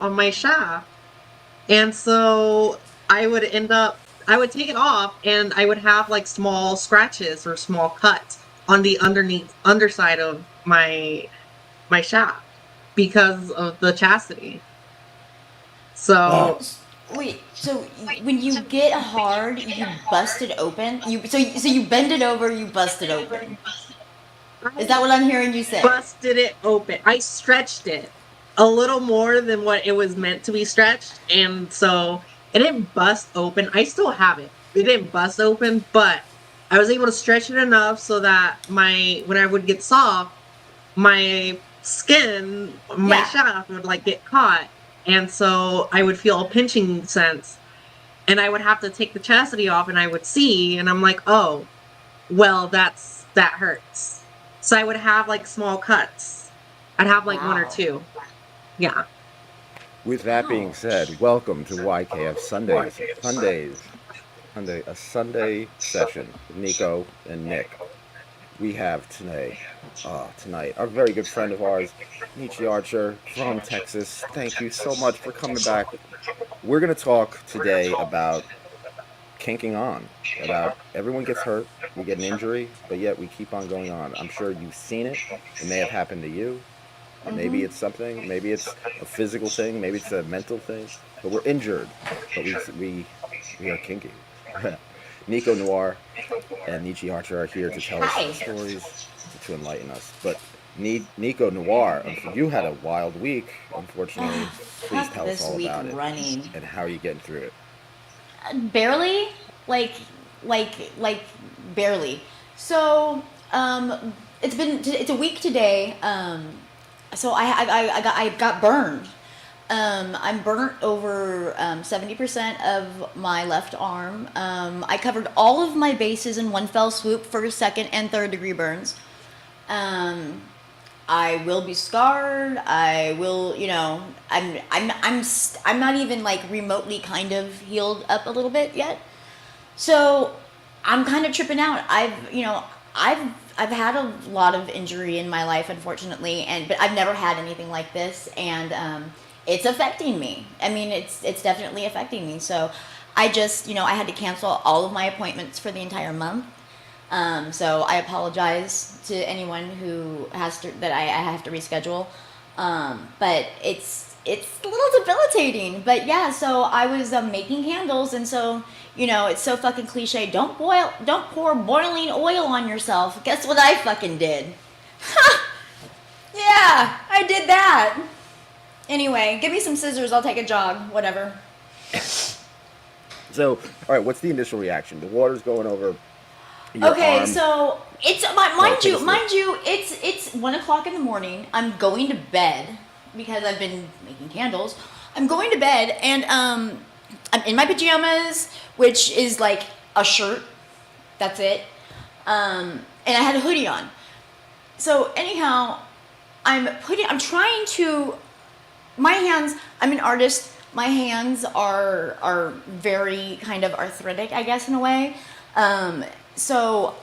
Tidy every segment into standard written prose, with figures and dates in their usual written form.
on my shaft. And so I would take it off and I would have like small scratches or small cuts on the underside of my shaft because of the chastity. Oh, So Wait, so when you get hard, you bust it open? So you bend it over, you bust it open. Is I that what I'm hearing you say? busted it open. I stretched it a little more than what it was meant to be stretched. And so it didn't bust open. I still have it. It didn't bust open, but I was able to stretch it enough so that when I would get soft, my skin, my Yeah. shaft would like get caught. And so I would feel a pinching sense and I would have to take the chastity off and I would see, and I'm like, oh, well, that hurts. So I would have like small cuts. I'd have like one or Wow. two. Yeah. with that being Wow. said, welcome to YKF Sundays. A Sunday session with Nico and Nick. We have tonight our very good friend of ours, Necoi Archer from Texas. Thank you so much for coming back. We're gonna talk today about kinking on, about everyone gets hurt, we get an injury, but yet we keep on going on. I'm sure you've seen it. It may have happened to you. Maybe Mm-hmm. it's something. Maybe it's a physical thing. Maybe it's a mental thing. But we're injured. But we are kinky. Nicco Noire and Nicci Archer are here to tell us Hi. stories to enlighten us. But Nicco Noire, you had a wild week, unfortunately. Please Fuck tell us this all week about it running. and how are you getting through it. Barely, like, like barely. So, it's a week today. So I got burned. I'm burnt over 70% of my left arm. I covered all of my bases in one fell swoop, first, second, and third degree burns. Um, I will be scarred. I will, I'm not even like remotely kind of healed up a little bit yet. So I'm kind of tripping out. I've had a lot of injury in my life, unfortunately, but I've never had anything like this, and it's affecting me. I mean, it's definitely affecting me. So I just, I had to cancel all of my appointments for the entire month. So I apologize to anyone who I have to reschedule. But it's a little debilitating. But yeah, so I was making candles, and so it's so fucking cliche. Don't pour boiling oil on yourself. Guess what I fucking did? Yeah, I did that. Anyway, give me some scissors. I'll take a jog. Whatever. So, all right, what's the initial reaction? The water's going over your Okay, arm. so it's Go, take us through it. mind you, it's 1 o'clock in the morning. I'm going to bed because I've been making candles. I'm going to bed and I'm in my pajamas, which is like a shirt. That's it. And I had a hoodie on. So anyhow, I'm trying to. My hands. I'm an artist. My hands are very kind of arthritic, I guess, in a way. So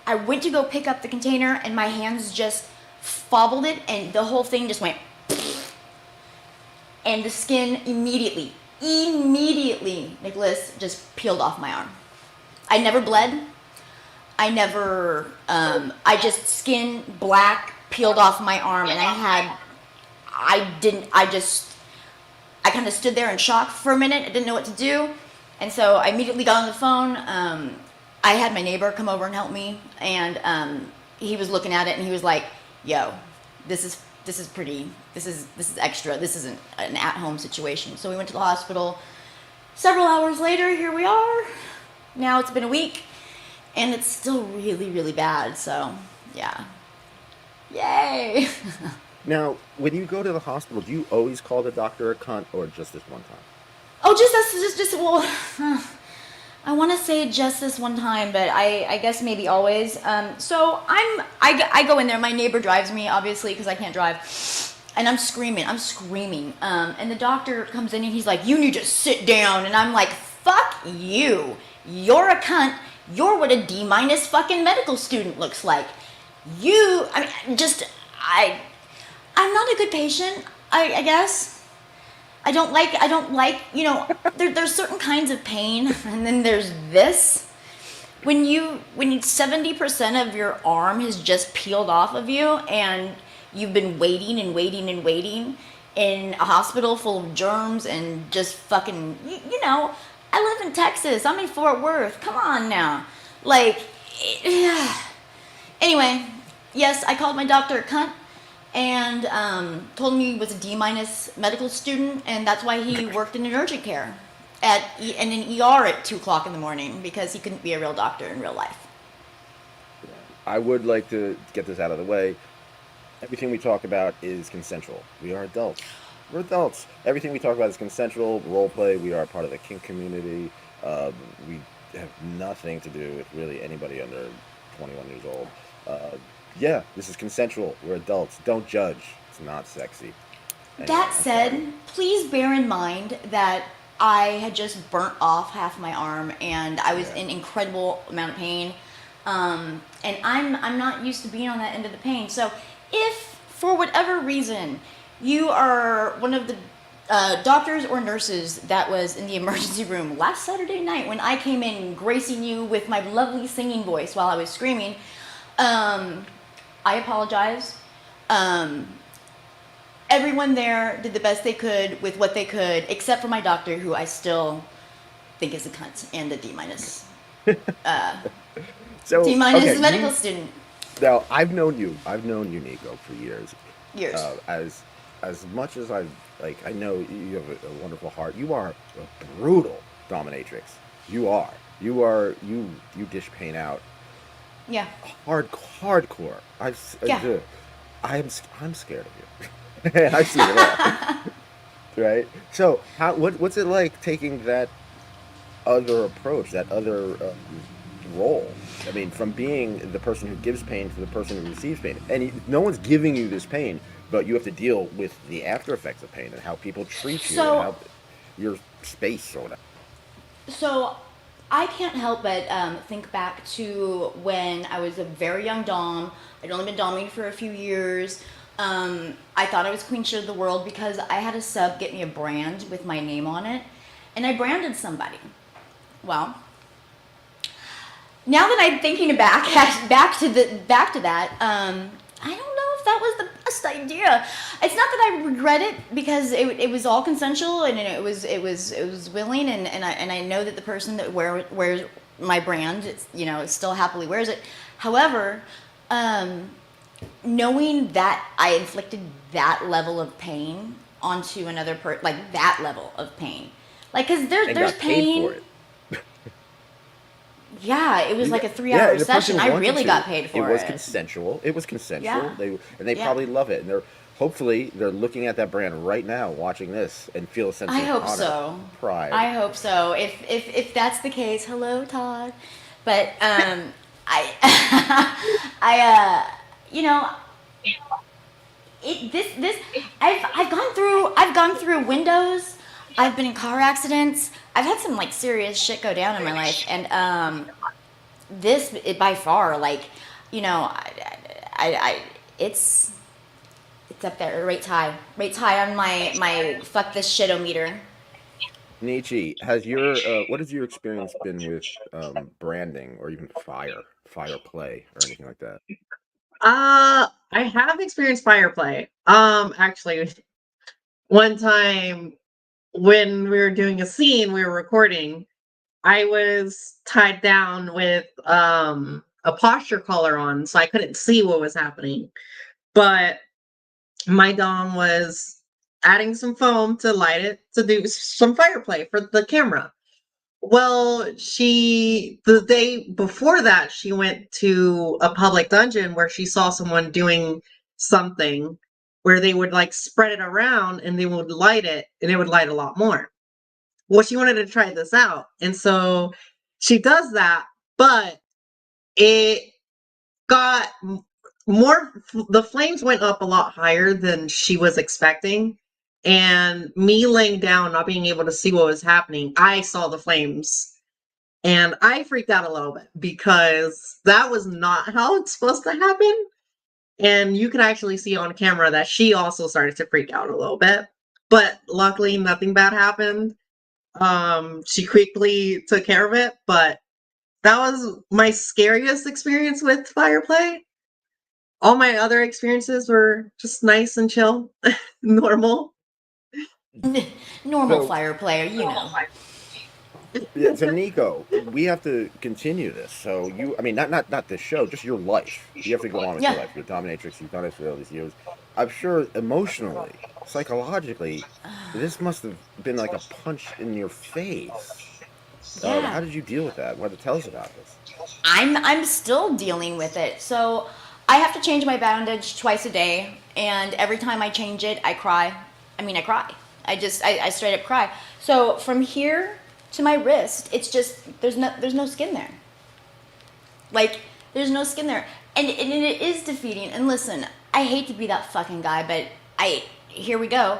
I went to go pick up the container, and my hands just fobbled it, and the whole thing just went. And the skin immediately, Nicholas, just peeled off my arm. I never bled. I just skin black peeled off my arm, and I kind of stood there in shock for a minute. I didn't know what to do. And so I immediately got on the phone. I had my neighbor come over and help me, and he was looking at it, and he was like, "Yo, this is extra. This isn't an at-home situation." So we went to the hospital. Several hours later, here we are. Now it's been a week, and it's still really, really bad. So yeah, yay. Now, when you go to the hospital, do you always call the doctor a cunt or just this one time? Oh, just well, I want to say just this one time, but I guess maybe always. So I go in there. My neighbor drives me, obviously, because I can't drive, and I'm screaming. And the doctor comes in and he's like, "You need to sit down," and I'm like, "Fuck you! You're a cunt. You're what a D minus fucking medical student looks like. I mean, I'm not a good patient. I guess." I don't like, there's certain kinds of pain, and then there's this. When 70% of your arm has just peeled off of you, and you've been waiting and waiting and waiting in a hospital full of germs and just fucking, I live in Texas. I'm in Fort Worth. Come on now. Like, anyway, yes, I called my doctor a cunt and told me he was a D- medical student, and that's why he worked in urgent care and an ER at 2 o'clock in the morning, because he couldn't be a real doctor in real life. I would like to get this out of the way. Everything we talk about is consensual. We are adults. We're adults. Everything we talk about is consensual. Role play. We are part of the kink community. We have nothing to do with really anybody under 21 years old. Yeah, this is consensual. We're adults. Don't judge. It's not sexy. Anyway, That I'm said, sorry. please bear in mind that I had just burnt off half my arm, and I was Yeah. in incredible amount of pain. And I'm not used to being on that end of the pain. So if for whatever reason you are one of the doctors or nurses that was in the emergency room last Saturday night when I came in gracing you with my lovely singing voice while I was screaming, I apologize. Um, Everyone there did the best they could with what they could, except for my doctor, who I still think is a cunt and a D minus So, okay, medical student. now I've known you. I've known you, Nico, for years. Years. As much as I know you have a wonderful heart. You are a brutal dominatrix. You are. You dish pain out Yeah. hardcore. Yeah. I'm scared of you. I've seen it all. Right? So what's it like taking that other approach, that other role? I mean, from being the person who gives pain to the person who receives pain, and no one's giving you this pain, but you have to deal with the after effects of pain and how people treat you and So how your space sort of. So I can't help but think back to when I was a very young dom. I'd only been doming for a few years. I thought I was queen shit of the world because I had a sub get me a brand with my name on it, and I branded somebody. Well, now that I'm thinking back to that, I don't know if that was the best idea. It's not that I regret it, because it was all consensual, and it was willing, and I know that the person that wears my brand, still happily wears it. However, knowing that I inflicted that level of pain onto another like that level of pain, like, because And there's got paid pain. for it. Yeah, it was like a Yeah, 3-hour the session. person I wanted really to. got paid It for was it. consensual. It was consensual. Yeah. They Yeah. probably love it, and hopefully they're looking at that brand right now, watching this, and feel a sense I of hope honor, so. pride. I hope so. If that's the case, hello Todd. But I I you know it this I've gone through windows. I've been in car accidents. I've had some like serious shit go down in my life, and by far, like, I it's up there, rates high on my fuck this shit-o-meter. Neci, what has your experience been with branding or even fire play or anything like that? I have experienced fire play. Actually, one time when we were doing a scene, we were recording, I was tied down with a posture collar on, so I couldn't see what was happening. But my dom was adding some foam to light it to do some fire play for the camera. Well, the day before that, she went to a public dungeon where she saw someone doing something where they would like spread it around and they would light it and it would light a lot more. Well, she wanted to try this out. And so she does that, but it got more, the flames went up a lot higher than she was expecting. And me laying down, not being able to see what was happening, I saw the flames and I freaked out a little bit because that was not how it's supposed to happen. And you can actually see on camera that she also started to freak out a little bit. but luckily nothing bad happened. She quickly took care of it, but that was my scariest experience with fire play. All my other experiences were just nice and chill, normal. Normal So fire player, you know. yeah, so Nico, we have to continue this. So you, I mean, not this show, just your life. You have to go on with your Yeah. life. You're a dominatrix. You've done it for all these years. I'm sure emotionally, psychologically, this must have been like a punch in your face. Yeah. How did you deal with that? What tell us about this? I'm still dealing with it. So I have to change my bandage twice a day, and every time I change it, I cry. I mean, I cry. I straight up cry. So from here to my wrist, it's just there's no skin there. Like there's no skin there, and it is defeating. And listen, I hate to be that fucking guy, but I here we go.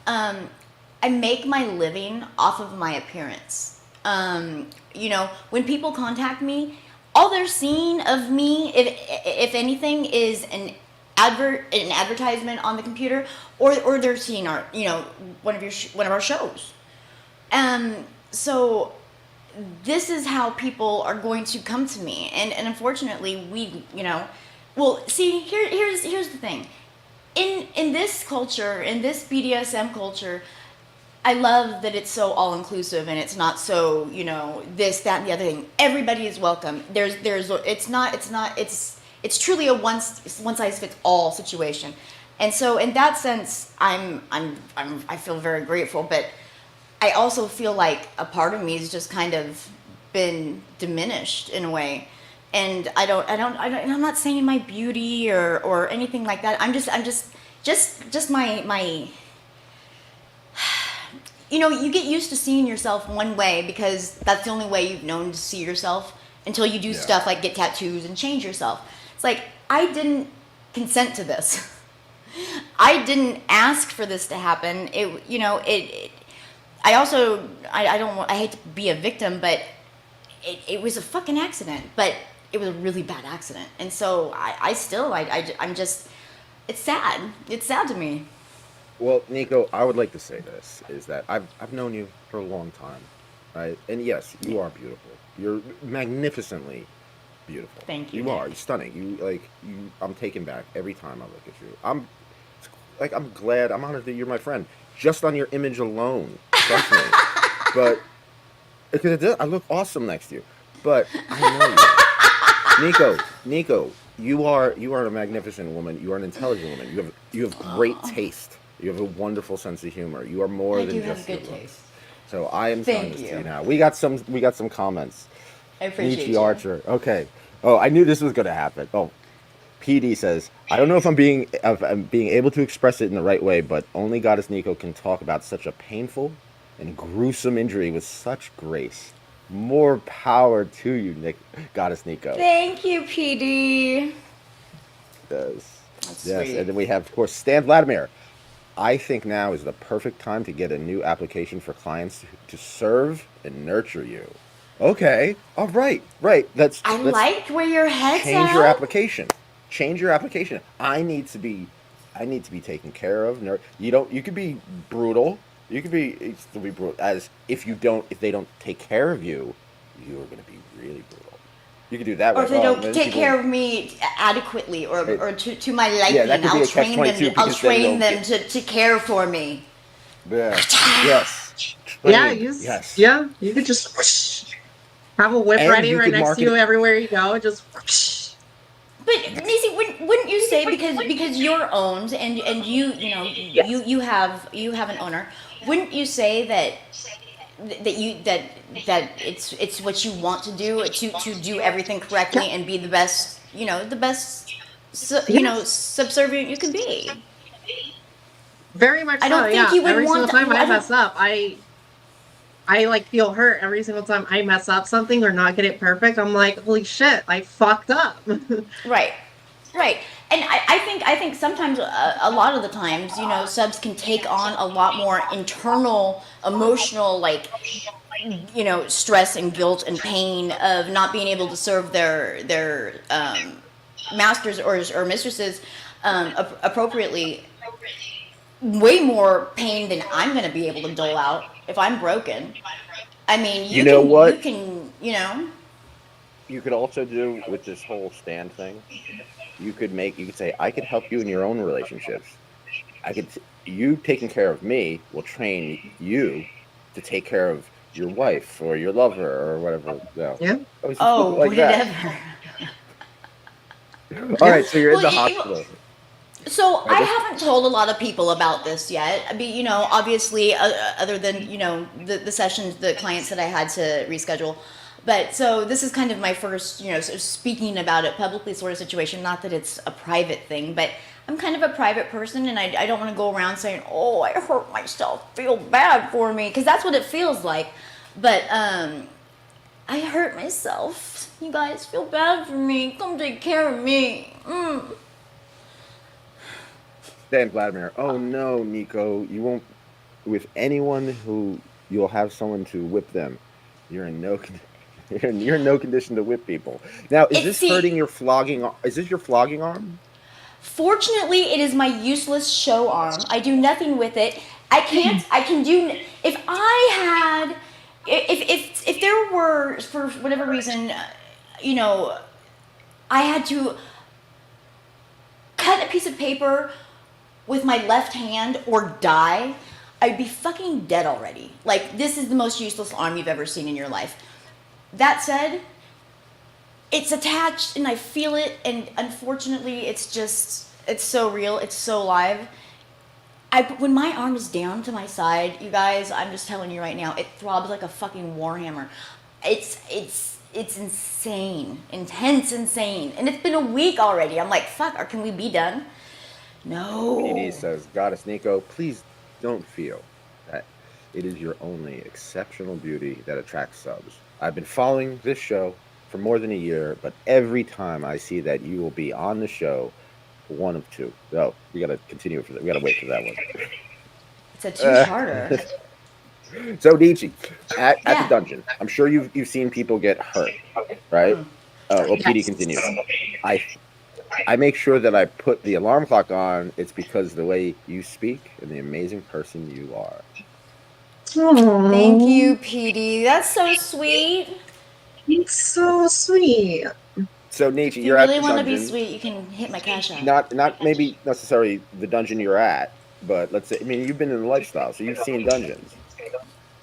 I make my living off of my appearance. You know, when people contact me, all they're seeing of me, if anything, is an advertisement on the computer, or they're seeing our, you know, one of our shows. So this is how people are going to come to me, and unfortunately, we, you know, well, see, here's the thing. In this culture, in this BDSM culture, I love that it's so all inclusive and it's not so, you know, this, that, and the other thing. Everybody is welcome. It's truly a one size fits all situation. And so in that sense, I feel very grateful, but I also feel like a part of me has just kind of been diminished in a way. And I'm not saying my beauty or anything like that. I'm just my, you know, you get used to seeing yourself one way because that's the only way you've known to see yourself until you do Yeah. stuff like get tattoos and change yourself. It's like, I didn't consent to this. I didn't ask for this to happen. I also, I hate to be a victim, but it was a fucking accident, but it was a really bad accident. And so I'm just, it's sad. It's sad to me. Well, Nico, I would like to say this is that I've known you for a long time, right? And yes, you are beautiful. You're magnificently beautiful. Thank you, You are. Nick. You're stunning. You. I'm taken back every time I look at you. I'm glad. I'm honored that you're my friend. Just on your image alone, trust me. But because I look awesome next to you. But I know you, Nico. You are a magnificent woman. You are an intelligent woman. You have great taste. You have a wonderful sense of humor. You are more I than do have just good your looks. taste. So I am telling Thank this to you. you now. We got some comments. I appreciate Neci you. Archer. Okay. Oh, I knew this was going to happen. Oh, PD says, I don't know if I'm being able to express it in the right way, but only Goddess Nico can talk about such a painful and gruesome injury with such grace. More power to you, Goddess Nico. Thank you, PD. Yes. That's Yes. sweet. And then we have, of course, Stan Vladimir. I think now is the perfect time to get a new application for clients to serve and nurture you. Okay. All right. Right. Let's I let's like where your head's change your at. application. Change your application. I need to be taken care of. You don't. You could be brutal. You could be still be brutal. As if they don't take care of you, you are going to be really brutal. You could do that Or way. if they Oh, don't then take people. care of me adequately or to my Yeah, that liking, could be I'll a train them. catch-22 I'll because then train they'll them to care for me. Yeah. Yes. Yeah, Trained. Yes. yeah, you could just whoosh, have a whip And ready you right could next to market you it. everywhere you go. Just whoosh. But Nisi, wouldn't you say because you're owned and you know you have an owner, wouldn't you say that it's what you want to do to do everything Yeah, correctly and be the best yes, subservient you can be? very much I so. don't think Yeah, you would every single want. time I I don't. mess up, I like feel hurt every single time I mess up something or not get it perfect. I'm like, holy shit, I fucked up. Right, right. And I think sometimes a lot of the times subs can take on a lot more internal emotional stress and guilt and pain of not being able to serve their masters or mistresses appropriately way more pain than I'm going to be able to dole out if I'm broken. I mean, You know what? you know. You could also do with this whole stand thing. You could say, I could help you in your own relationships. You taking care of me will train you to take care of your wife or your lover or whatever. Yeah. I was just put it Oh, like that. whatever. All Yeah. right, so you're in Well, the hospital. so Right, I this, haven't told a lot of people about this yet. I mean, obviously, other than the sessions, the clients that I had to reschedule. But so this is kind of my first, sort of speaking about it publicly sort of situation. Not that it's a private thing, but I'm kind of a private person, and I don't want to go around saying, "Oh, I hurt myself. Feel bad for me," because that's what it feels like. But I hurt myself. You guys feel bad for me. Come take care of me. Dan Vladimir. Oh no, Nico, you won't. With anyone who you'll have someone to whip them, you're in no. You're in no condition to whip people. Now, is It's this see. hurting your flogging? Is this your flogging arm? Fortunately, it is my useless show arm. I do nothing with it. I can't. I can do. If I had, if there were for whatever reason, you know, I had to cut a piece of paper with my left hand or die, I'd be fucking dead already. Like, this is the most useless arm you've ever seen in your life. That said, it's attached and I feel it, and unfortunately, it's so real, it's so live. When my arm is down to my side, you guys, I'm just telling you right now, it throbs like a fucking warhammer. It's insane, intense, insane, and it's been a week already. I'm like, fuck, can we be done? No. PD says, Goddess Nico, please don't feel that it is your only exceptional beauty that attracts subs. I've been following this show for more than a year, but every time I see that you will be on the show, one of two. Oh, we gotta continue for that. We gotta wait for that one. It's a two-parter. So Neci, at the Yeah. dungeon, I'm sure you've seen people get hurt, right? Well, PD Yes. continues. I make sure that I put the alarm clock on. It's because the way you speak and the amazing person you are. Thank Aww. you, PD. That's so sweet. It's so sweet. So Neci, If you you're at really the want to be dungeon. sweet, you can hit my cash app. Not maybe necessarily the dungeon you're at, but let's say, I mean, you've been in the lifestyle, so you've seen dungeons.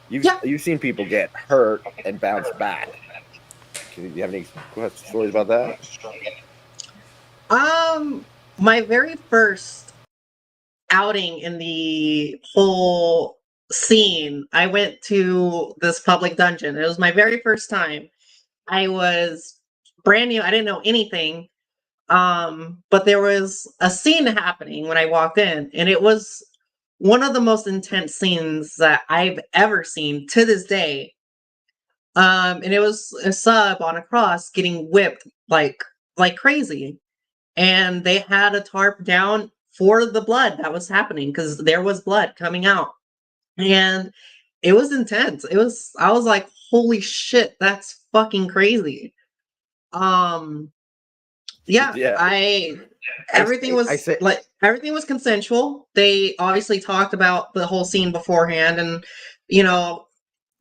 Yeah. You've seen people get hurt and bounce back. Do you have any stories about that? My very first outing in the whole scene, I went to this public dungeon. It was my very first time. I was brand new. I didn't know anything. But there was a scene happening when I walked in, and it was one of the most intense scenes that I've ever seen to this day. And it was a sub on a cross getting whipped like crazy. And they had a tarp down for the blood that was happening because there was blood coming out. And it was intense. I was like, holy shit, that's fucking crazy. Um, yeah, Yeah, everything I was say, like everything was consensual. They obviously talked about the whole scene beforehand, and you know,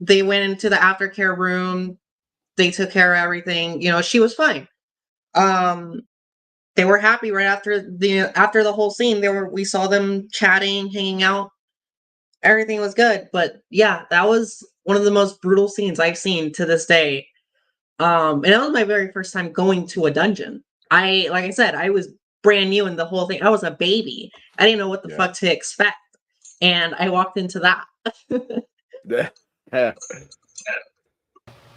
they went into the aftercare room, they took care of everything. She was fine. Um, they were happy right after the whole scene. We saw them chatting, hanging out. Everything was good. But yeah, that was one of the most brutal scenes I've seen to this day. And that was my very first time going to a dungeon. Like I said, I was brand new in the whole thing. I was a baby. I didn't know what the yeah. fuck to expect. And I walked into that.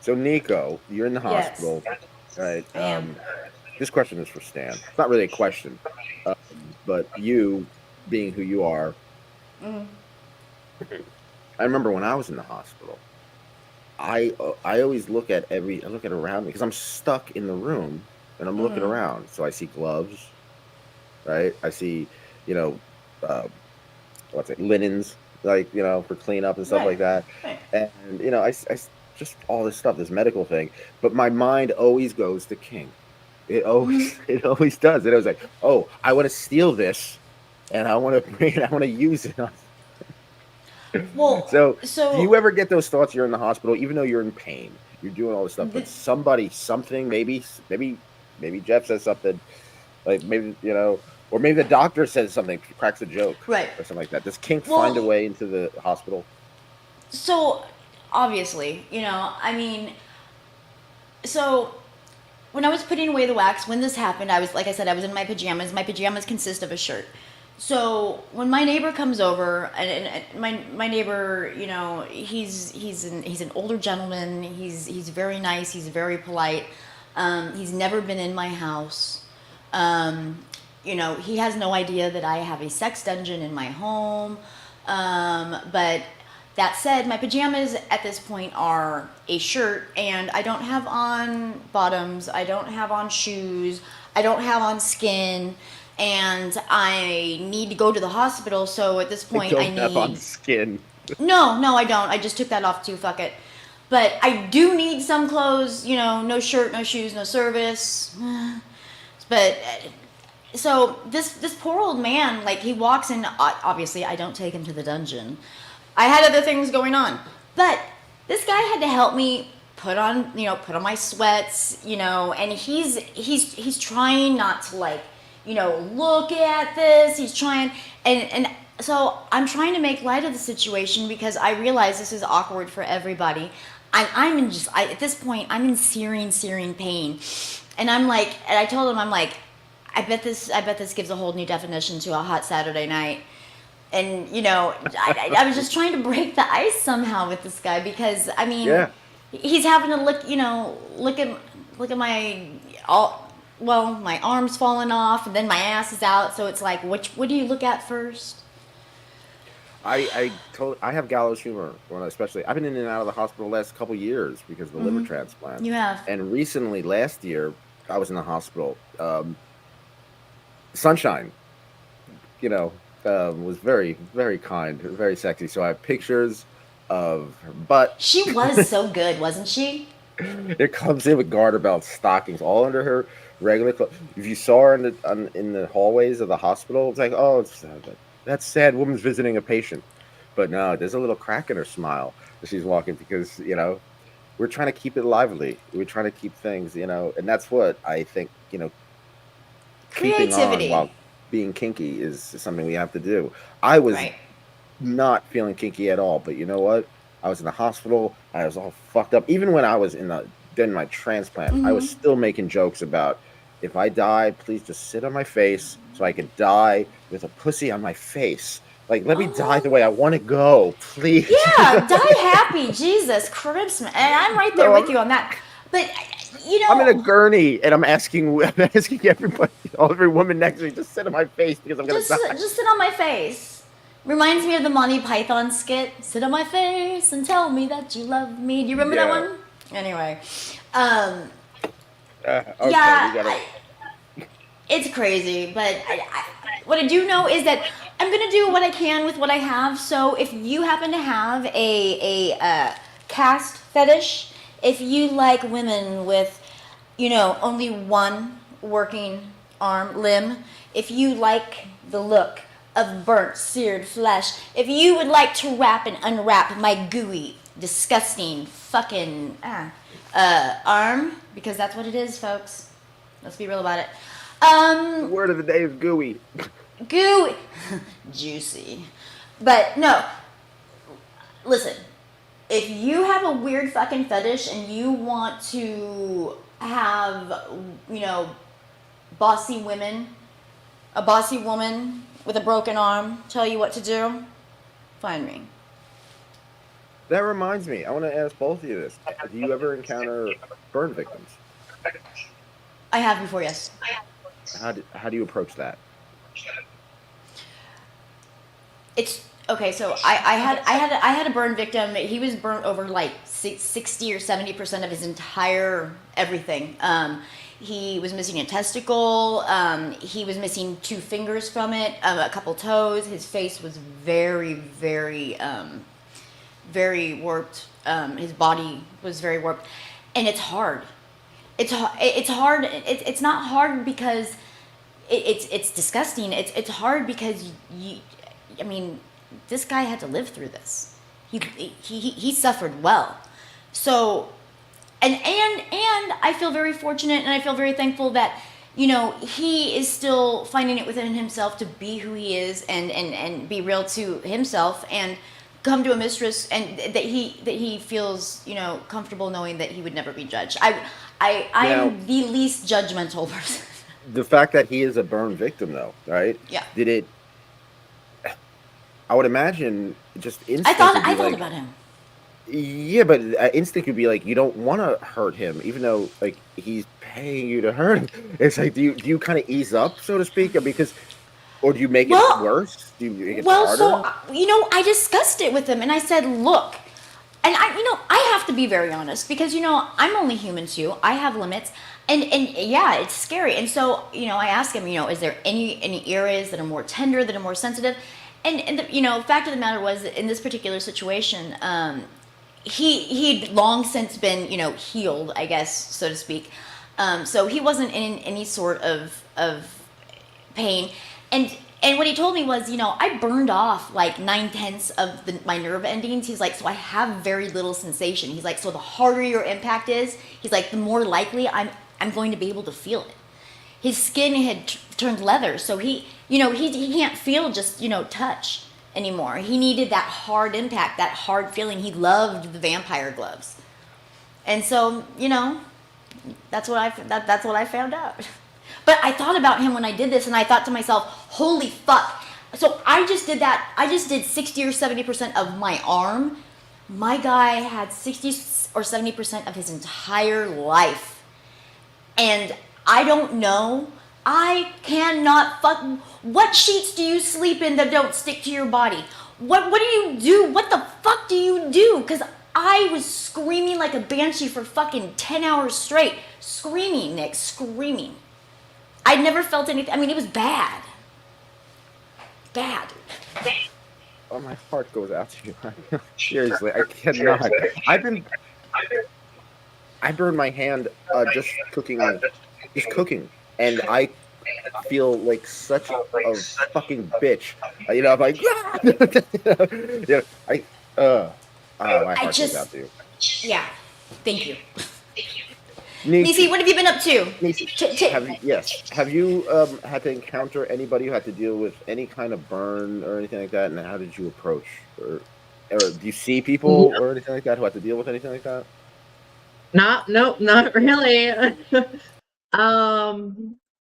So Nico, you're in the Yes, hospital, right? I am. This question is for Stan. It's not really a question, but you, being who you are, Mm. I remember when I was in the hospital. I always I look at around me because I'm stuck in the room and I'm looking Mm-hmm. around. So I see gloves, right? I see, you know, uh, what's it, linens, like, for cleanup and stuff Right. like that. Right. And, just all this stuff, this medical thing. But my mind always goes to King. It Mm-hmm. always, it always does. It was like, oh, I want to steal this and I want to bring it. I want to use it. Well, So, do so you ever get those thoughts? You're in the hospital, even though you're in pain, you're doing all this stuff, but somebody, something, maybe Jeff says something, like maybe or maybe the doctor says something, cracks a joke right. or something like that. Does kink find a Well, way into the hospital? so obviously, I mean, so when I was putting away the wax, when this happened, I was, like I said, I was in my pajamas. My pajamas consist of a shirt. So when my neighbor comes over, and my neighbor, he's an older gentleman. He's very nice. He's very polite. He's never been in my house. He has no idea that I have a sex dungeon in my home. But that said, my pajamas at this point are a shirt, and I don't have on bottoms, I don't have on shoes, I don't have on skin, and I need to go to the hospital. So at this I point, I don't have on need. skin. No, I don't. I just took that off too. Fuck it. But I do need some clothes. No shirt, no shoes, no service. But so this poor old man, like, he walks in. Obviously, I don't take him to the dungeon. I had other things going on, but this guy had to help me put on my sweats, and he's trying not to, like, look at this. He's trying, and so I'm trying to make light of the situation because I realize this is awkward for everybody. At this point, I'm in searing pain, and I told him, I'm like, I bet this gives a whole new definition to a hot Saturday night. And I was just trying to break the ice somehow with this guy because, I mean, Yeah. he's having to look at my arms falling off, and then my ass is out. So it's like, what do you look at first? I have gallows humor when especially I've been in and out of the hospital the last couple years because of the liver transplant. You have. And recently, last year, I was in the hospital. Sunshine, was very, very kind, very sexy. So I have pictures of her butt. She was so good, wasn't she? It comes in with garter belts, stockings, all under her regular clothes. If you saw her in the hallways of the hospital, it's like, oh, that's sad. Woman's visiting a patient. But no, there's a little crack in her smile as she's walking because we're trying to keep it lively. We're trying to keep things, and that's what I think, keeping on Creativity. while being kinky is something we have to do. I was Right. not feeling kinky at all, but you know what? I was in the hospital. I was all fucked up. Even when I was in my transplant, I was still making jokes about if I die, please just sit on my face so I could die with a pussy on my face. Like, let me die the way I want to go, please. Yeah, die happy, Jesus Christmas. And I'm right there No, with you on that. But I'm in a gurney, and I'm asking everybody, every woman next to me, just sit on my face because I'm gonna die. just sit on my face. Reminds me of the Monty Python skit. Sit on my face and tell me that you love me. Do you remember that Yeah. one? Anyway, Okay, yeah, we gotta. it's crazy. But what I do know is that I'm gonna do what I can with what I have. So if you happen to have a cast fetish, if you like women with, only one working limb, if you like the look of burnt, seared flesh, if you would like to wrap and unwrap my gooey, disgusting, fucking arm, because that's what it is, folks. Let's be real about it. The word of the day is gooey. Gooey. Juicy. But no, listen. If you have a weird fucking fetish and you want to have, bossy women, a bossy woman with a broken arm tell you what to do, find me. That reminds me, I want to ask both of you this. Do you ever encounter burn victims? I have before, yes. How do you approach that? It's okay. So I had a burn victim. He was burnt over like 60 or 70% of his entire everything. He was missing a testicle. He was missing 2 fingers from it, a couple toes. His face was very, very, very warped. His body was very warped, and it's hard. It's hard. It's not hard because it's disgusting. It's hard because I mean, this guy had to live through this. He suffered well. So, and I feel very fortunate, and I feel very thankful that, you know, he is still finding it within himself to be who he is, and be real to himself, and come to a mistress, and that he feels, you know, comfortable knowing that he would never be judged. Now, I'm the least judgmental person. the fact that he is a burn victim, though, right? Yeah. Did it? I would imagine just instinct. I thought about him. Yeah, but instinct would be like, you don't want to hurt him, even though like he's paying you to hurt him. It's like, do you kind of ease up, so to speak, because, or do you make it worse? Do you make it harder? So you know, I discussed it with him, and I said, look, and I have to be very honest, because, you know, I'm only human too. I have limits, and yeah, it's scary. And so, you know, I asked him, you know, is there any areas that are more tender, that are more sensitive? And the, you know, fact of the matter was that in this particular situation, he'd long since been, you know, healed, I guess, so to speak. So he wasn't in any sort of pain. And what he told me was, you know, I burned off like 9/10 of my nerve endings. He's like, so I have very little sensation. He's like, so the harder your impact is, he's like, the more likely I'm going to be able to feel it. His skin had turned leather, so he can't feel just, you know, touch anymore. He needed that hard impact, that hard feeling. He loved the vampire gloves. And so, you know, that's what I found out. But I thought about him when I did this, and I thought to myself, holy fuck. So I just did that. I just did 60 or 70% of my arm. My guy had 60 or 70% of his entire life. And I don't know. I cannot what sheets do you sleep in that don't stick to your body? What do you do? What the fuck do you do? Because I was screaming like a banshee for fucking 10 hours straight. Screaming, Nick, screaming. I'd never felt anything. I mean, it was bad. Bad. Oh, my heart goes out to you. Seriously, I cannot. I burned my hand just cooking, and I feel like such a fucking bitch. You know, I'm like, yeah, my heart goes out to you. Yeah, thank you. Neci, Neci, what have you been up to? have you had to encounter anybody who had to deal with any kind of burn or anything like that, and how did you approach, or do you see people or anything like that who had to deal with anything like that? Nope, not really.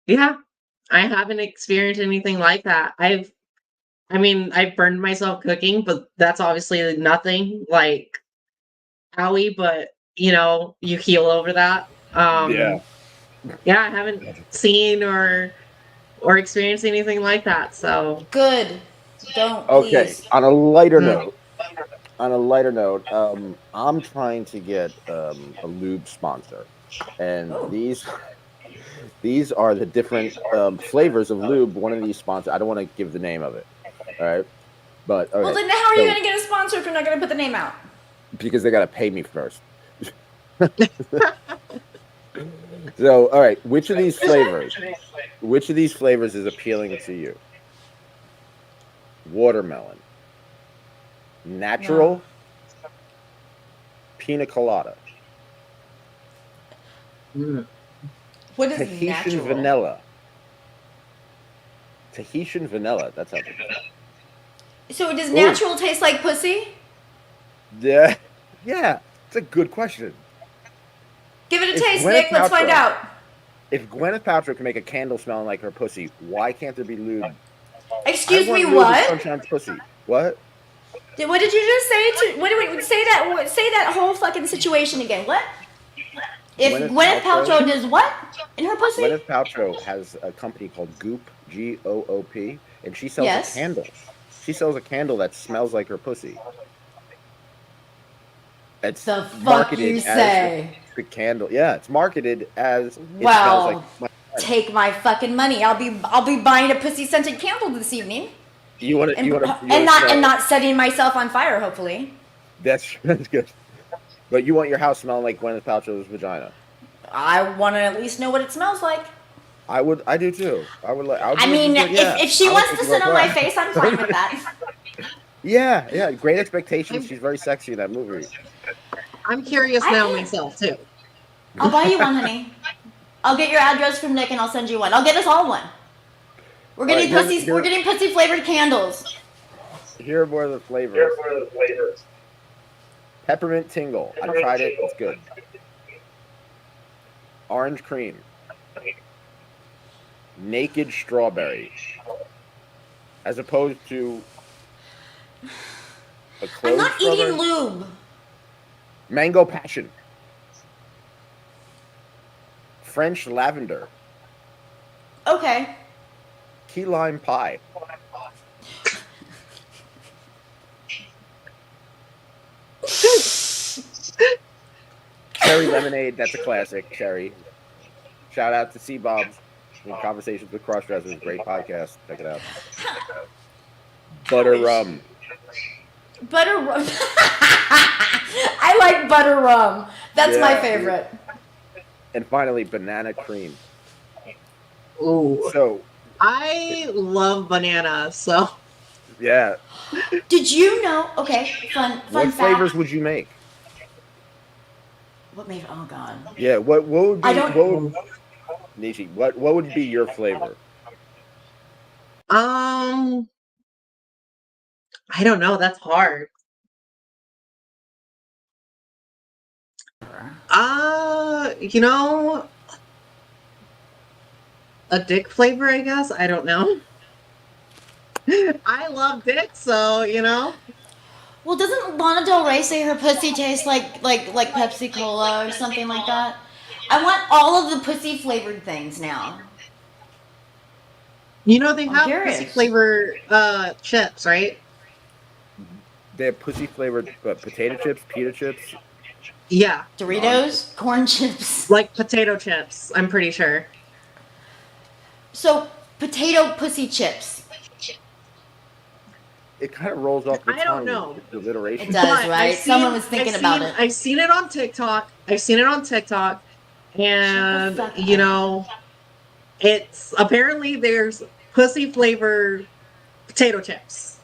Yeah, I haven't experienced anything like that. I've burned myself cooking, but that's obviously nothing like owie, but you know, you heal over that. Yeah. Yeah, I haven't seen or experienced anything like that. So Good. Don't Okay. please. On a lighter note, I'm trying to get a lube sponsor, and these are the different flavors of lube. One of these sponsors, I don't want to give the name of it. All right, but okay. Well, then how are you going to get a sponsor if you're not going to put the name out? Because they got to pay me first. So, all right, which of these flavors is appealing to you? Watermelon, natural, pina colada, What is Tahitian natural? vanilla. Tahitian vanilla. That's how. So does natural taste like pussy? Yeah, it's a good question. Give it a If taste, Gwyneth Nick. Let's find Paltrow- out. If Gwyneth Paltrow can make a candle smelling like her pussy, why can't there be lube? Excuse I want me, lube what? with Sunshine's pussy. What? What did you just say? What do we say that? Say that whole fucking situation again. What? If Gwyneth Paltrow does what in her pussy? Gwyneth Paltrow has a company called Goop, Goop, and she sells a candle. She sells a candle that smells like her pussy. It's The fuck marketed you as say? the candle. Yeah, it's marketed as. Well, it smells like take my fucking money. I'll be buying a pussy scented candle this evening. You want to, and not setting myself on fire. Hopefully. That's good. But you want your house smelling like Gwyneth Paltrow's vagina. I want to at least know what it smells like. I do too. I would like. I mean, if she wants to sit on my face, I'm fine with that. Yeah. Great Expectations. I'm, She's very sexy in that movie. I'm curious now myself too. I'll buy you one, honey. I'll get your address from Nick and I'll send you one. I'll get us all one. We're getting We're getting pussy flavored candles. Here are more of the flavors. Peppermint Tingle. I tried it. It's good. Orange Cream. Naked Strawberry. As opposed to a closed I'm not strawberry. eating lube. Mango Passion. French Lavender. Okay. Key Lime Pie. Cherry Lemonade. That's a classic. Cherry. Shout out to C Bob's Conversations with Crossdressers. Great podcast. Check it out. Butter Rum. Butter rum. I like butter rum. That's my favorite. And finally, Banana Cream. Ooh. So I love banana, so yeah. Did you know? Okay, fun What fact. flavors would you make? What made? Oh God. Yeah. What would be? I don't. Neci, what would be your flavor? I don't know. That's hard. You know, a dick flavor, I guess. I don't know. I love dick, so you know. Well, doesn't Lana Del Rey say her pussy tastes like Pepsi Cola or something like that? I want all of the pussy flavored things now. You know they I'm have curious. pussy flavor chips, right? They have pussy flavored potato chips, pita chips. Yeah. Doritos, corn chips. Like potato chips, I'm pretty sure. So, potato pussy chips. It kind of rolls off the tongue. I don't know. The alliteration. It does, But right? Someone was thinking about it. I've seen it on TikTok. And you know, it's apparently there's pussy flavored potato chips.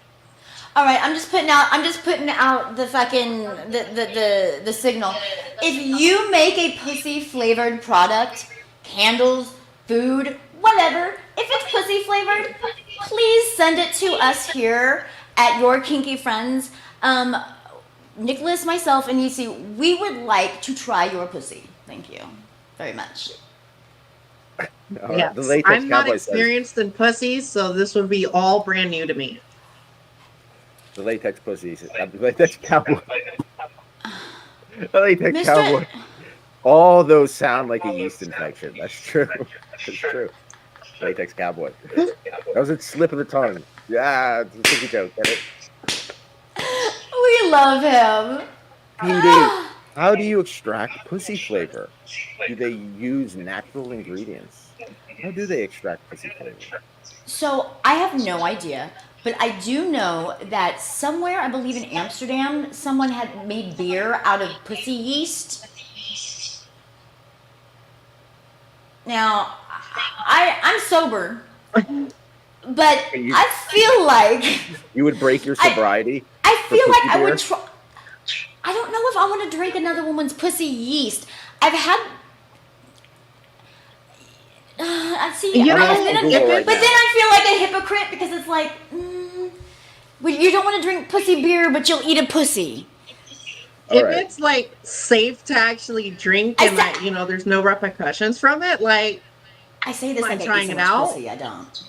All right, I'm just putting out the fucking the signal. If you make a pussy flavored product, candles, food, whatever, if it's pussy flavored, please send it to us here at Your Kinky Friends. Nicholas, myself, and Neci, we would like to try your pussy. Thank you very much. Yes. I'm not experienced in pussies, so this would be all brand new to me. The latex pussies. The latex cowboy. The latex cowboy. All those sound like a yeast infection. That's true. That's true. Latex cowboy. That was a slip of the tongue. Yeah, it's a tricky joke. Get it? We love him. PD, how do you extract pussy flavor? Do they use natural ingredients? How do they extract pussy flavor? So I have no idea, but I do know that somewhere, I believe in Amsterdam, someone had made beer out of pussy yeast. Now, I'm sober, but I feel like you would break your sobriety. I feel like I would try. I don't know if I want to drink another woman's pussy yeast. I've had. I see. But then I feel like a hypocrite because it's like, you don't want to drink pussy beer, but you'll eat a pussy. If it's like safe to actually drink and that there's no repercussions from it, like I say this like trying it out. Pussy, I don't.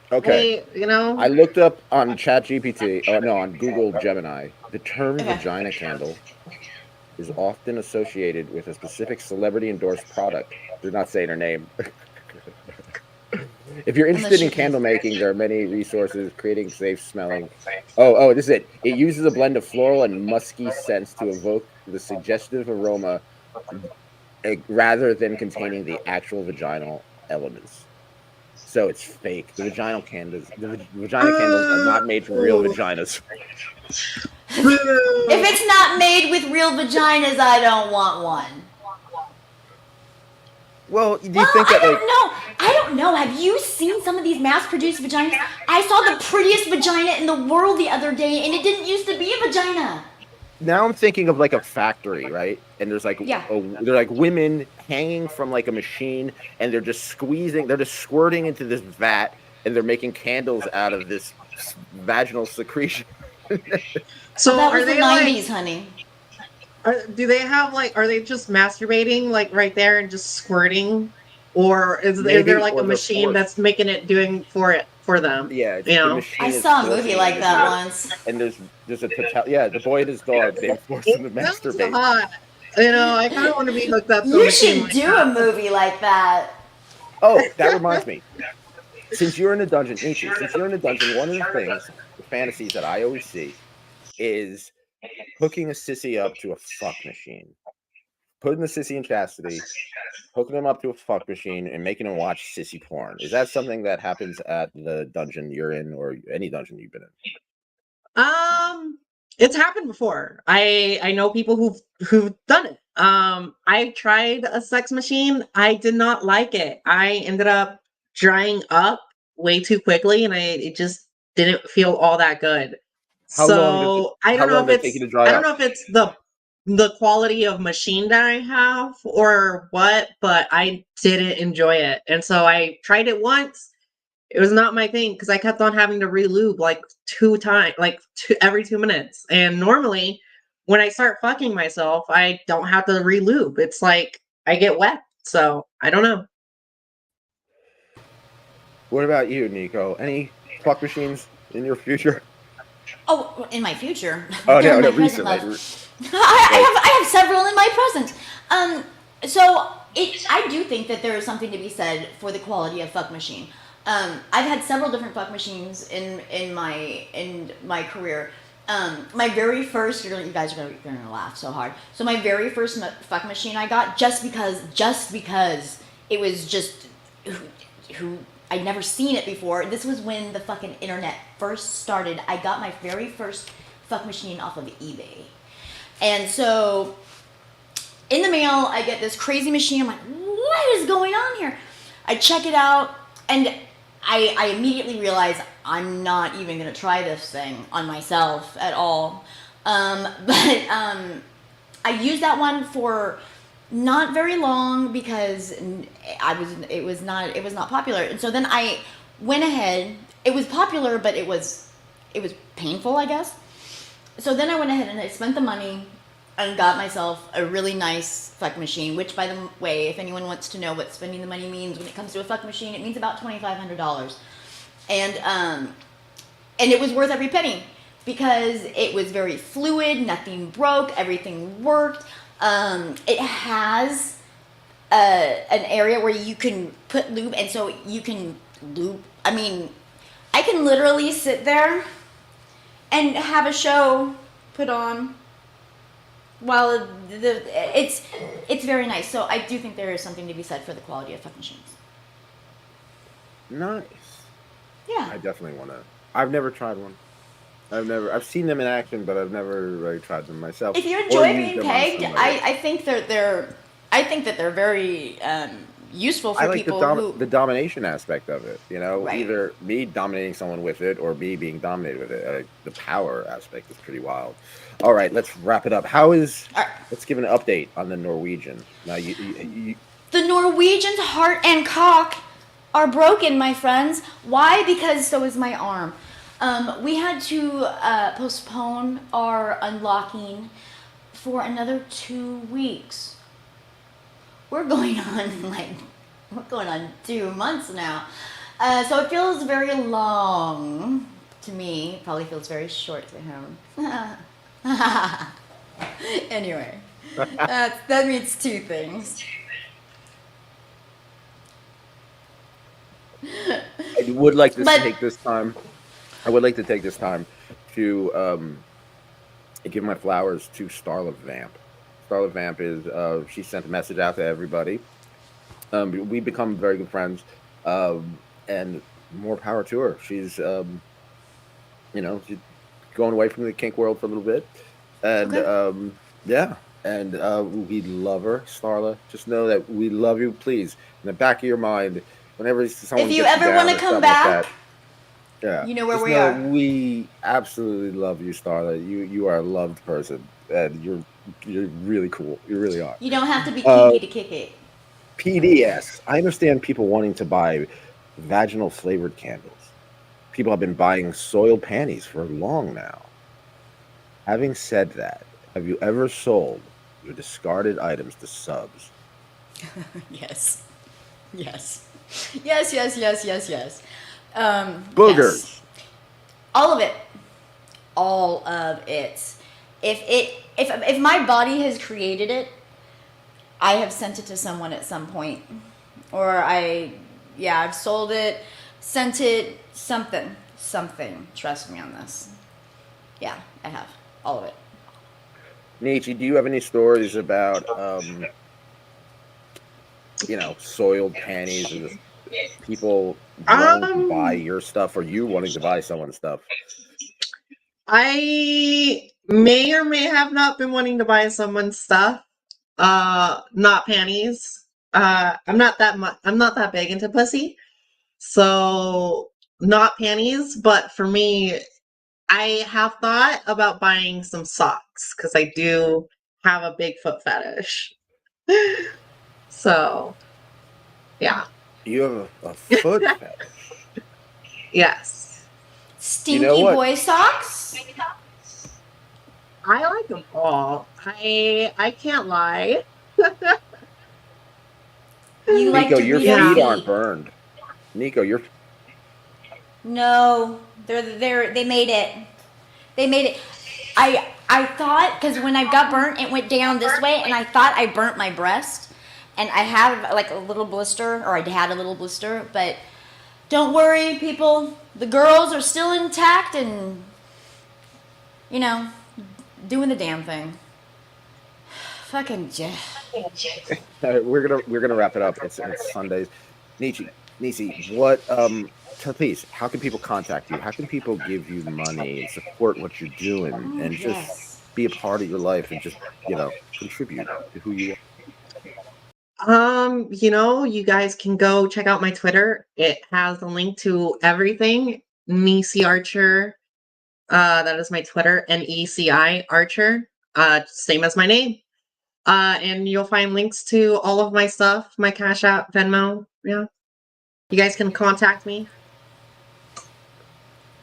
Okay. Hey, I looked up on ChatGPT, on Google Gemini. The term vagina candle is often associated with a specific celebrity-endorsed product. They're not saying her name. If you're interested in candle making, there are many resources creating safe smelling. Oh, this is it. It uses a blend of floral and musky scents to evoke the suggestive aroma rather than containing the actual vaginal elements. So it's fake. The vagina candles are not made from real vaginas. If it's not made with real vaginas, I don't want one. Well, do you Well, think I that like don't know. I don't know. Have you seen some of these mass-produced vaginas? I saw the prettiest vagina in the world the other day, and it didn't used to be a vagina. now I'm thinking of like a factory, right? And there's like Yeah. they're like women hanging from like a machine, and they're just squeezing, they're just squirting into this vat, and they're making candles out of this vaginal secretion. Well, So that are was the they like, '90s, honey. do they have like, are they just masturbating like right there and just squirting? Or is there Maybe, like a or they're machine forced. that's making it doing for it for them? Yeah, You the know? I machine is saw a movie forcing them like to that do it, once. and there's a yeah, the boy and his dog being forced It to sounds masturbate. hot. You know, I kind of want to be hooked up to a You machine should like do a that. movie like that. Oh, that reminds me. Since you're in a dungeon, Neci, since you're in a dungeon, one of the things, the fantasies that I always see is hooking a sissy up to a fuck machine, putting the sissy in chastity, hooking them up to a fuck machine, and making them watch sissy porn. Is that something that happens at the dungeon you're in, or any dungeon you've been in? Um, it's happened before. I know people who've done it. I tried a sex machine. I did not like it. I ended up drying up way too quickly, and it just didn't feel all that good. How long does it? So I How don't know long if does it take you it's to dry I don't up? know if it's the quality of machine that I have or what, but I didn't enjoy it. And so I tried it once. It was not my thing because I kept on having to re-lube like 2 times, like every 2 minutes. And normally, when I start fucking myself, I don't have to re-lube. It's like I get wet. So I don't know. What about you, Nico? Any fuck machines in your future? Oh, in my future, Oh they're no, in no, my present, recent, love. like I have several in my present. So I do think that there is something to be said for the quality of fuck machine. I've had several different fuck machines in my career. My very first, you guys are gonna laugh so hard. So my very first fuck machine I got just because it was just who I'd never seen it before. This was when the fucking internet first started. I got my very first fuck machine off of eBay. And so in the mail, I get this crazy machine. I'm like, what is going on here? I check it out, and I immediately realize I'm not even going to try this thing on myself at all. But I used that one for not very long because it was not popular. And so then I went ahead. It was popular, but it was painful, I guess. So then I went ahead and I spent the money and got myself a really nice fuck machine. Which, by the way, if anyone wants to know what spending the money means when it comes to a fuck machine, it means about $2,500. And it was worth every penny because it was very fluid. Nothing broke. Everything worked. It has an area where you can put lube, and so you can lube. I mean, I can literally sit there and have a show put on while it's very nice. So I do think there is something to be said for the quality of fuck machines. nice. Yeah. I definitely want to. I've never tried one. I've seen them in action, but I've never really tried them myself If you or enjoy used being them on pegged, somebody. I think I think that they're very useful I for like people who the domination aspect of it. You know, right. either me dominating someone with it or me being dominated with it. The power aspect is pretty wild. All right, let's wrap it up. All right. Let's give an update on the Norwegian. Now, you The Norwegian's heart and cock are broken, my friends. Why? Because so is my arm. We had to postpone our unlocking for another 2 weeks. We're going on 2 months now. So it feels very long to me. It probably feels very short to him. Anyway, that means two things. I would like to But take this time. I would like to take this time to give my flowers to Starla Vamp. Starla Vamp is she sent a message out to everybody. We become very good friends, and more power to her. She's she's going away from the kink world for a little bit, and okay. yeah, and we love her, Starla. Just know that we love you. Please, in the back of your mind, whenever someone If you gets you ever want down to or come something like that, back, yeah, you know where just we know are. we absolutely love you, Starla. You are a loved person, and you're really cool. You really are. You don't have to be Uh, kinky to kick it. PDS. I understand people wanting to buy vaginal flavored candles. People have been buying soiled panties for long now. Having said that, have you ever sold your discarded items to subs? Yes. Yes. Yes, yes, yes, yes, yes. Yes. Boogers. All of it. All of it. If my body has created it, I have sent it to someone at some point. Or I've sold it, sent it, something. Something. Trust me on this. Yeah, I have. All of it. Neci, do you have any stories about soiled panties or just people wanting to buy Um, your stuff or you wanting to buy someone's stuff? I may or may have not been wanting to buy someone's stuff. Not panties. I'm not that big into pussy. So not panties, but for me, I have thought about buying some socks because I do have a big foot fetish. So yeah. You have a foot fetish. Yes. You know Stinky what, boy socks? I like them all. I can't lie. You like Nico? to Your read our feet Yeah. aren't feet. burned. Nico, your No, they made it. They made it. I thought because when I got burnt, it went down this way, and I thought I burnt my breast, and I have like a little blister, or I had a little blister. But don't worry, people. The girls are still intact, and you know, doing the damn thing. Fucking we're gonna wrap it up. It's Sundays. Nietzsche, what please, how can people contact you? How can people give you money and support what you're doing Oh, and just yes. be a part of your life and just, contribute to who you are? You guys can go check out my Twitter. It has a link to everything. Necoi Archer. That is my Twitter. Neci Archer. Same as my name. And you'll find links to all of my stuff, my Cash App, Venmo. Yeah. You guys can contact me.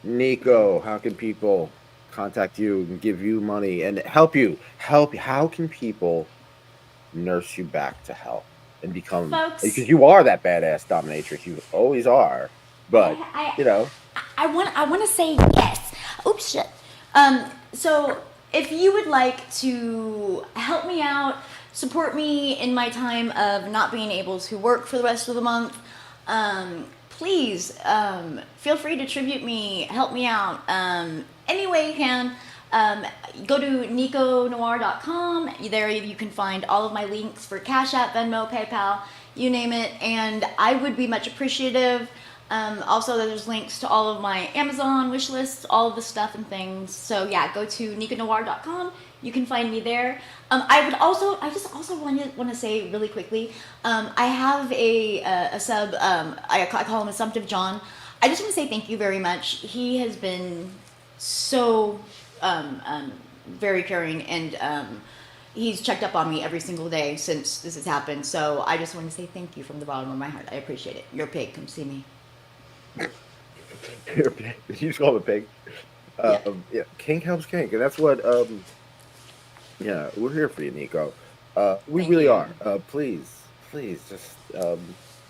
Nico, how can people contact you and give you money and help you? How can people nurse you back to health and become, Folks, because you are that badass dominatrix, you always are. But I, you know, I want to say yes. Oops, shit. So if you would like to help me out, support me in my time of not being able to work for the rest of the month, please feel free to tribute me, help me out any way you can. Go to NicoNoire.com. There you can find all of my links for Cash App, Venmo, PayPal, you name it, and I would be much appreciative. Also, there's links to all of my Amazon wish lists, all of the stuff and things. So yeah, go to NicoNoire.com. You can find me there. I just also want to say really quickly, I have a sub. I call him Assumptive John. I just want to say thank you very much. He has been so very caring, and he's checked up on me every single day since this has happened. So I just want to say thank you from the bottom of my heart. I appreciate it. You're a pig. Come see me. you're a pig. You just call him a pig. Yeah. Yeah, kink helps kink, and that's what. Yeah, we're here for you, Nico. We Thank really you. are. Please, just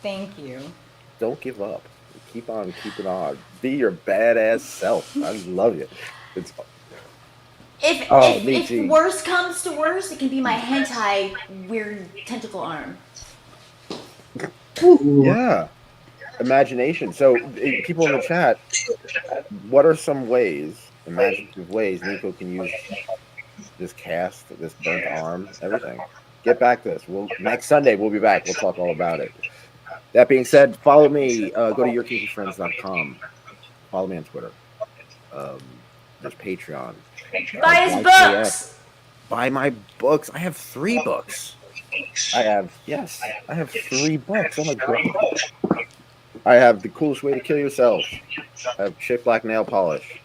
Thank you. don't give up. Keep on keeping on. Be your badass self. I love you. It's If oh, if if Nietzsche. worse comes to worse, it can be my hentai weird tentacle arm. Ooh. Yeah, imagination. So, people in the chat, what are some ways, imaginative ways, Nico can use this cast, this burnt arm, everything? Get back to us. We'll next Sunday we'll be back. We'll talk all about it. That being said, follow me. Go to yourkinkyfriends.com. Follow me on Twitter. There's Patreon. Buy his YKF. books. Buy my books. I have 3 books. I have 3 books. Oh my god. I have The Coolest Way to Kill Yourself. I have Chick Black Nail Polish.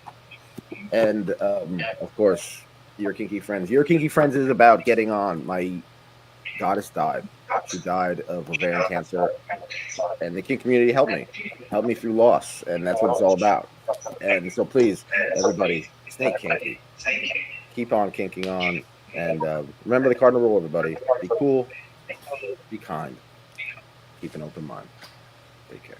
And of course, Your Kinky Friends. Your Kinky Friends is about getting on. My goddess died. She died of ovarian cancer, and the kink community helped me through loss, and that's what it's all about. And so, please, everybody, stay kinky, keep on kinking on, and remember the cardinal rule, everybody: be cool, be kind, keep an open mind. Take care.